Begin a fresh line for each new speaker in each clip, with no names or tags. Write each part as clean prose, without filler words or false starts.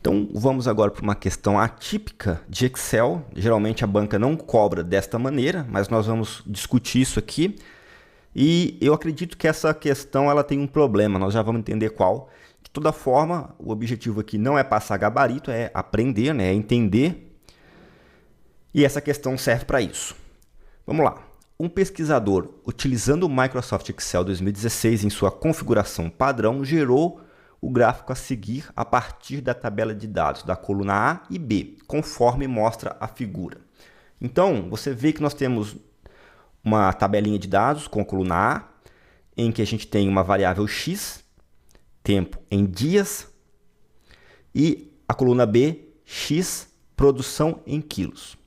Então, vamos agora para uma questão atípica de Excel. Geralmente a banca não cobra desta maneira, mas nós vamos discutir isso aqui. E eu acredito que essa questão ela tem um problema, nós já vamos entender qual. De toda forma, o objetivo aqui não é passar gabarito, é aprender, né? É entender. E essa questão serve para isso. Vamos lá. Um pesquisador, utilizando o Microsoft Excel 2016 em sua configuração padrão, gerou o gráfico a seguir a partir da tabela de dados da coluna A e B, conforme mostra a figura. Então, você vê que nós temos uma tabelinha de dados com a coluna A, em que a gente tem uma variável X, tempo em dias, e a coluna B, X, produção em quilos.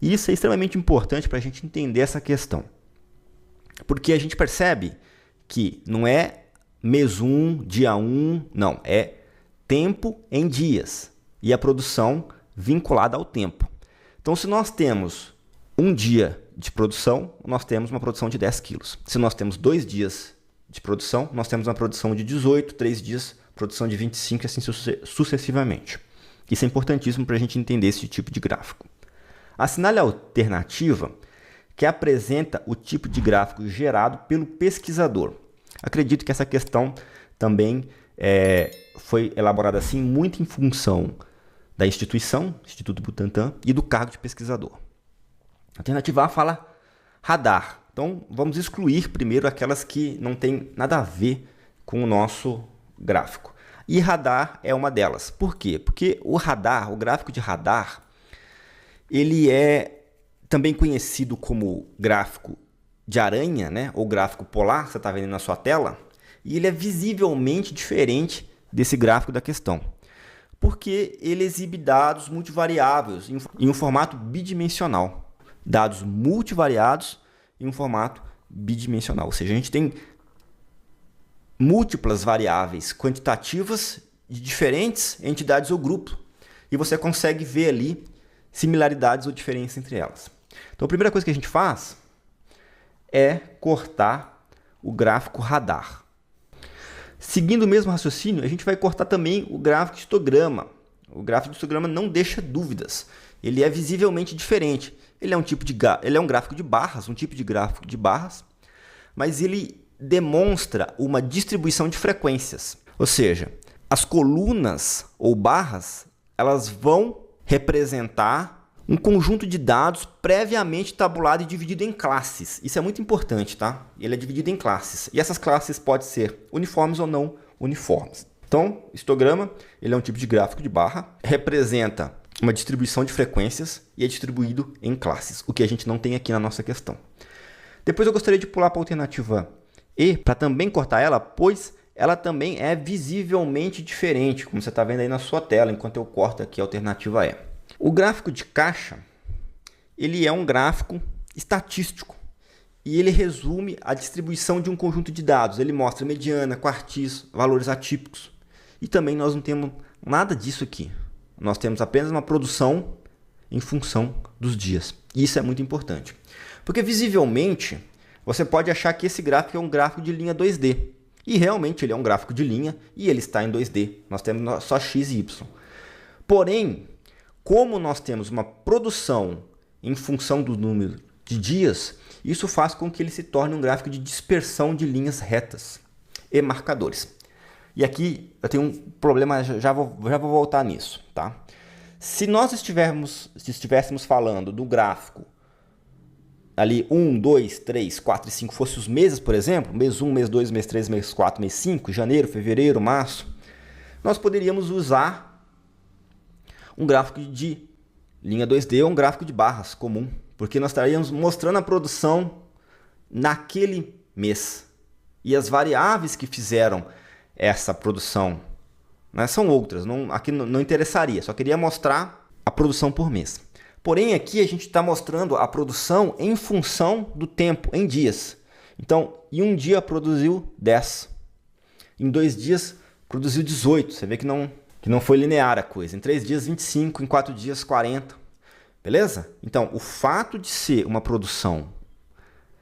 E isso é extremamente importante para a gente entender essa questão. Porque a gente percebe que não é mês 1, dia 1, não. É tempo em dias e a produção vinculada ao tempo. Então, se nós temos um dia de produção, nós temos uma produção de 10 quilos. Se nós temos 2 dias de produção, nós temos uma produção de 18, 3 dias, produção de 25 e assim sucessivamente. Isso é importantíssimo para a gente entender esse tipo de gráfico. Assinale a alternativa que apresenta o tipo de gráfico gerado pelo pesquisador. Acredito que essa questão também foi elaborada assim muito em função da instituição, Instituto Butantan, e do cargo de pesquisador. A alternativa A fala radar. Então, vamos excluir primeiro aquelas que não têm nada a ver com o nosso gráfico. E radar é uma delas. Por quê? Porque o radar, o gráfico de radar, ele é também conhecido como gráfico de aranha, né? Ou gráfico polar, você está vendo na sua tela, e ele é visivelmente diferente desse gráfico da questão, porque ele exibe dados multivariáveis em um formato bidimensional. Dados multivariados em um formato bidimensional, ou seja, a gente tem múltiplas variáveis quantitativas de diferentes entidades ou grupos, e você consegue ver ali similaridades ou diferenças entre elas. Então, a primeira coisa que a gente faz é cortar o gráfico radar. Seguindo o mesmo raciocínio, a gente vai cortar também o gráfico de histograma. O gráfico de histograma não deixa dúvidas. Ele é visivelmente diferente. Ele é um gráfico de barras, um tipo de gráfico de barras, mas ele demonstra uma distribuição de frequências. Ou seja, as colunas ou barras, elas vão representar um conjunto de dados previamente tabulado e dividido em classes. Isso é muito importante, tá? Ele é dividido em classes. E essas classes podem ser uniformes ou não uniformes. Então, histograma, ele é um tipo de gráfico de barra, representa uma distribuição de frequências e é distribuído em classes, o que a gente não tem aqui na nossa questão. Depois eu gostaria de pular para a alternativa E, para também cortar ela, pois ela também é visivelmente diferente, como você está vendo aí na sua tela, enquanto eu corto aqui a alternativa E. O gráfico de caixa, ele é um gráfico estatístico e ele resume a distribuição de um conjunto de dados. Ele mostra mediana, quartis, valores atípicos. E também nós não temos nada disso aqui. Nós temos apenas uma produção em função dos dias. E isso é muito importante. Porque visivelmente, você pode achar que esse gráfico é um gráfico de linha 2D. E realmente ele é um gráfico de linha e ele está em 2D. Nós temos só X e Y. Porém, como nós temos uma produção em função do número de dias, isso faz com que ele se torne um gráfico de dispersão de linhas retas e marcadores. E aqui eu tenho um problema, já vou voltar nisso, tá? Se nós estivéssemos falando do gráfico ali 1, 2, 3, 4 e 5 fossem os meses, por exemplo, mês 1, mês 2, mês 3, mês 4, mês 5, janeiro, fevereiro, março, nós poderíamos usar um gráfico de linha 2D ou um gráfico de barras comum, porque nós estaríamos mostrando a produção naquele mês. E as variáveis que fizeram essa produção, né, são outras, aqui não interessaria, só queria mostrar a produção por mês. Porém, aqui a gente está mostrando a produção em função do tempo, em dias. Então, em um dia produziu 10, em 2 dias produziu 18, você vê que não foi linear a coisa. Em 3 dias, 25. Em 4 dias, 40. Beleza? Então, o fato de ser uma produção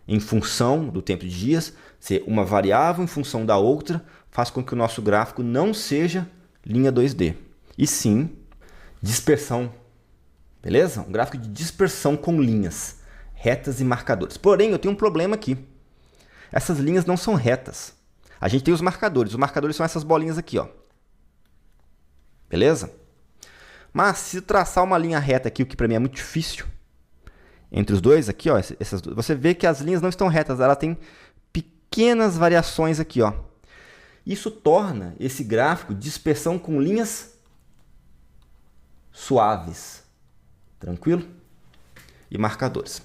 em função do tempo de dias, ser uma variável em função da outra, faz com que o nosso gráfico não seja linha 2D, e sim dispersão, beleza? Um gráfico de dispersão com linhas retas e marcadores. Porém, eu tenho um problema aqui. Essas linhas não são retas. A gente tem os marcadores. Os marcadores são essas bolinhas aqui, ó. Beleza? Mas se traçar uma linha reta aqui, o que para mim é muito difícil, entre os dois aqui, ó, você vê que as linhas não estão retas, ela tem pequenas variações aqui, ó. Isso torna esse gráfico dispersão com linhas suaves. Tranquilo? E marcadores.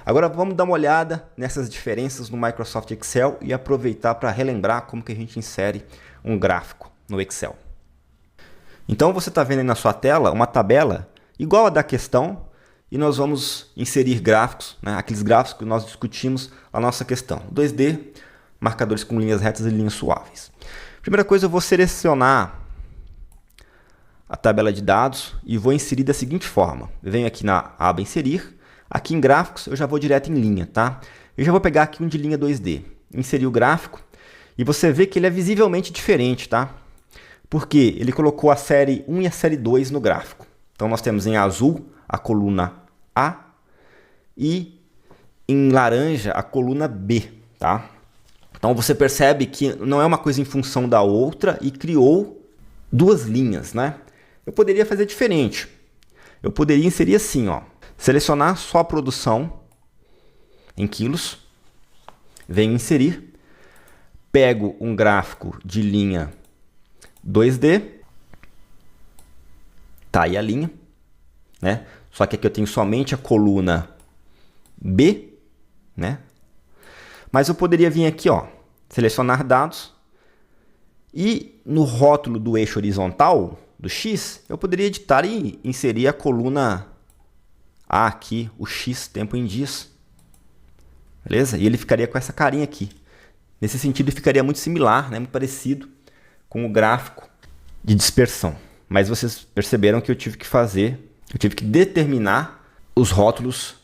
Agora vamos dar uma olhada nessas diferenças no Microsoft Excel e aproveitar para relembrar como que a gente insere um gráfico no Excel. Então você está vendo aí na sua tela uma tabela igual a da questão e nós vamos inserir gráficos, né? Aqueles gráficos que nós discutimos na nossa questão. 2D, marcadores com linhas retas e linhas suaves. Primeira coisa, eu vou selecionar a tabela de dados e vou inserir da seguinte forma. Eu venho aqui na aba Inserir. Aqui em Gráficos eu já vou direto em linha, tá? Eu já vou pegar aqui um de linha 2D. Inserir o gráfico e você vê que ele é visivelmente diferente, tá? Porque ele colocou a série 1 e a série 2 no gráfico. Então nós temos em azul a coluna A e em laranja a coluna B, tá? Então você percebe que não é uma coisa em função da outra e criou duas linhas, né? Eu poderia fazer diferente. Eu poderia inserir assim, ó. Selecionar só a produção em quilos. Venho inserir. Pego um gráfico de linha 2D. Tá aí a linha, né? Só que aqui eu tenho somente a coluna B, né? Mas eu poderia vir aqui, ó, selecionar dados e no rótulo do eixo horizontal do X, eu poderia editar e inserir a coluna A aqui, o X, tempo em dias. Beleza? E ele ficaria com essa carinha aqui. Nesse sentido, ficaria muito similar, né? Muito parecido com o gráfico de dispersão. Mas vocês perceberam que eu tive que determinar os rótulos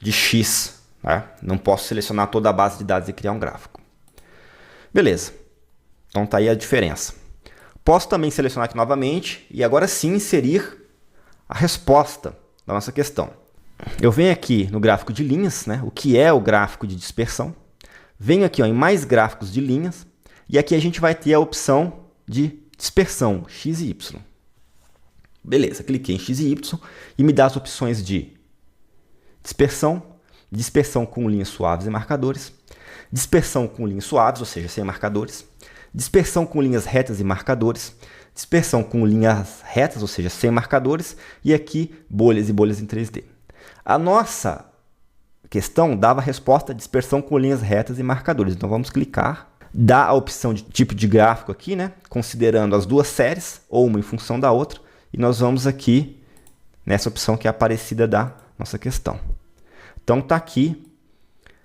de X. Tá? Não posso selecionar toda a base de dados e criar um gráfico. Beleza. Então tá aí a diferença. Posso também selecionar aqui novamente e agora sim inserir a resposta da nossa questão. Eu venho aqui no gráfico de linhas, né? O que é o gráfico de dispersão. Venho aqui, ó, em mais gráficos de linhas e aqui a gente vai ter a opção de dispersão, X e Y. Beleza, cliquei em X e Y e me dá as opções de dispersão, dispersão com linhas suaves e marcadores, dispersão com linhas suaves, ou seja, sem marcadores, dispersão com linhas retas e marcadores, dispersão com linhas retas, ou seja, sem marcadores, e aqui bolhas e bolhas em 3D. A nossa questão dava a resposta dispersão com linhas retas e marcadores. Então vamos clicar, dá a opção de tipo de gráfico aqui, né? Considerando as duas séries, ou uma em função da outra, e nós vamos aqui nessa opção que é a parecida da nossa questão. Então está aqui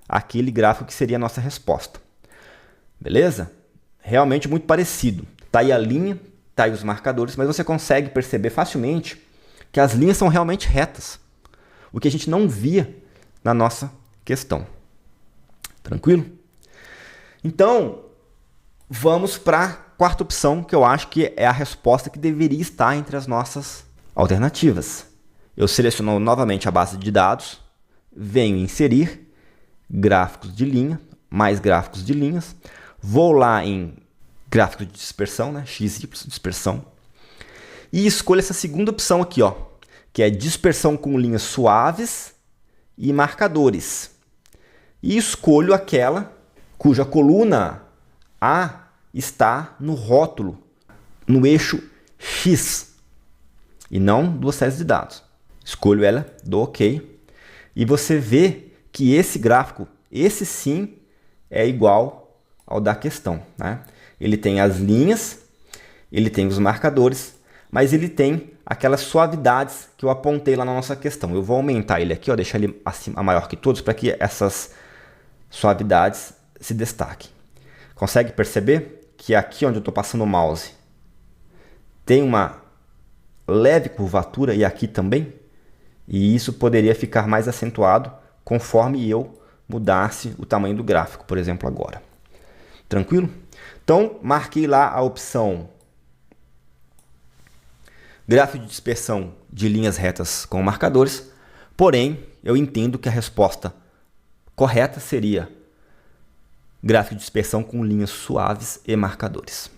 aquele gráfico que seria a nossa resposta. Beleza? Realmente muito parecido. Está aí a linha, está aí os marcadores, mas você consegue perceber facilmente que as linhas são realmente retas. O que a gente não via na nossa questão. Tranquilo? Então, vamos para a quarta opção, que eu acho que é a resposta que deveria estar entre as nossas alternativas. Eu seleciono novamente a base de dados, venho inserir gráficos de linha, mais gráficos de linhas, vou lá em gráfico de dispersão, né? X, Y, dispersão, e escolho essa segunda opção aqui, ó, que é dispersão com linhas suaves e marcadores. E escolho aquela cuja coluna A está no rótulo, no eixo X, e não duas séries de dados. Escolho ela, dou OK, e você vê que esse gráfico, esse sim, é igual ao da questão, né? Ele tem as linhas, ele tem os marcadores, mas ele tem aquelas suavidades que eu apontei lá na nossa questão. Eu vou aumentar ele aqui, ó, deixar ele acima, maior que todos, para que essas suavidades se destaquem. Consegue perceber que aqui onde eu estou passando o mouse tem uma leve curvatura e aqui também? E isso poderia ficar mais acentuado conforme eu mudasse o tamanho do gráfico, por exemplo, agora. Tranquilo? Então, marquei lá a opção gráfico de dispersão de linhas retas com marcadores, porém, eu entendo que a resposta correta seria gráfico de dispersão com linhas suaves e marcadores.